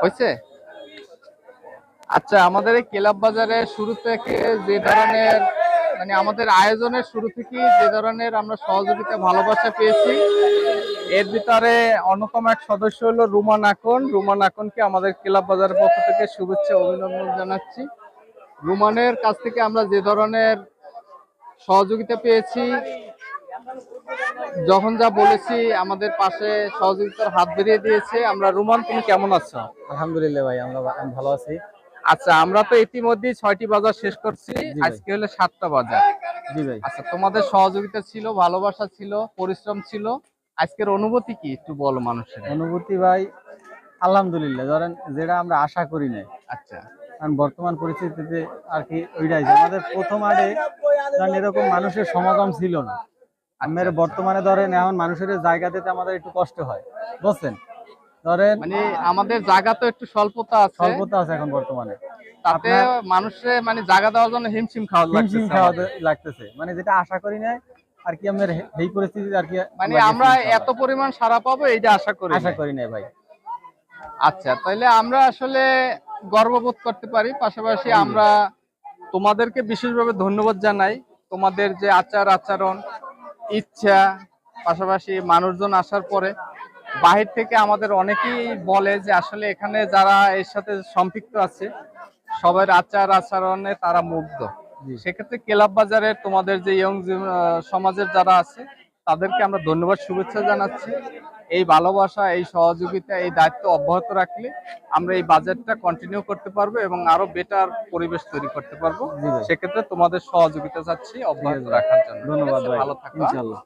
হয়েছে। আচ্ছা, আমাদের এই ক্লাব বাজারে শুরু থেকে যে ধরনের মানে আমাদের আয়োজনের শুরু থেকে যে ধরনের আমরা সহযোগিতা ভালোবাসা পেয়েছি, এর ভিতরে অন্যতম এক সদস্য হলো রুমান আকন। রুমান আকনকে আমাদের ক্লাব বাজারের পক্ষ থেকে শুভেচ্ছা অভিনন্দন জানাচ্ছি। রুমানের কাছ থেকে আমরা যে ধরনের সহযোগিতা পেয়েছি, যখন যা বলেছি আমাদের পাশে সহযোগিতার হাত বেরিয়ে দিয়েছে। আমরা রুমান, তুমি কেমন আছো? আলহামদুলিল্লাহ ভাই, আমি ভালো আছি। আচ্ছা, আমরা তো ইতিমধ্যেই 6টি বাজার শেষ করছি, আজকে হলো 7টা বাজার। জি ভাই। আচ্ছা, তোমাদের সহযোগিতা ছিল, ভালোবাসা ছিল, পরিশ্রম ছিল, আজকের অনুভূতি কি একটু বলো মানুষের। অনুভূতি ভাই আলহামদুলিল্লাহ, ধরেন যেটা আমরা আশা করি নাই। আচ্ছা, কারণ বর্তমান পরিস্থিতিতে আর কি ওইটাই যে আমাদের প্রথম আগে ধরেন এরকম মানুষের সমাগম ছিল না। আমাদের বর্তমানে ধরেন এখন মানুষের জায়গা দিতে আমাদের একটু কষ্ট হয়, বুঝছেন? ধরেন মানে আমাদের জায়গা তো একটু স্বল্পতা আছে এখন বর্তমানে, তাতে মানুষের মানে জায়গা দেওয়ার জন্য হিমশিম খাওয়া লাগতেছে, মানে যেটা আশা করি না আর কি। আমাদের এই পরিস্থিতিতে আর কি মানে আমরা এত পরিমাণ সাড়া পাবো এইটা আশা করি না ভাই। আচ্ছা, তাহলে আমরা আসলে গর্ববোধ করতে পারি। পাশাপাশি আমরা তোমাদেরকে বিশেষভাবে ধন্যবাদ জানাই। তোমাদের যে আচার আচরণ, ইচ্ছা, পাশাপাশি মানুষজন আসার পরে বাহির থেকে আমাদের অনেকেই বলে যে আসলে এখানে যারা এর সাথে সম্পৃক্ত আছে সবার আচার আচরণে তারা মুগ্ধ। সেক্ষেত্রে ক্লাব বাজারের তোমাদের যে ইয়ং সমাজের যারা আছে তাদেরকে আমরা ধন্যবাদ, শুভেচ্ছা জানাচ্ছি। এই ভালোবাসা, এই সহযোগিতা, এই দায়িত্ব অব্যাহত রাখলে আমরা এই বাজেটটা কন্টিনিউ করতে পারবো এবং আরো বেটার পরিবেশ তৈরি করতে পারবো। সেক্ষেত্রে তোমাদের সহযোগিতা চাচ্ছি অব্যাহত রাখার জন্য। ধন্যবাদ ভাই, ভালো থাকো ইনশাআল্লাহ।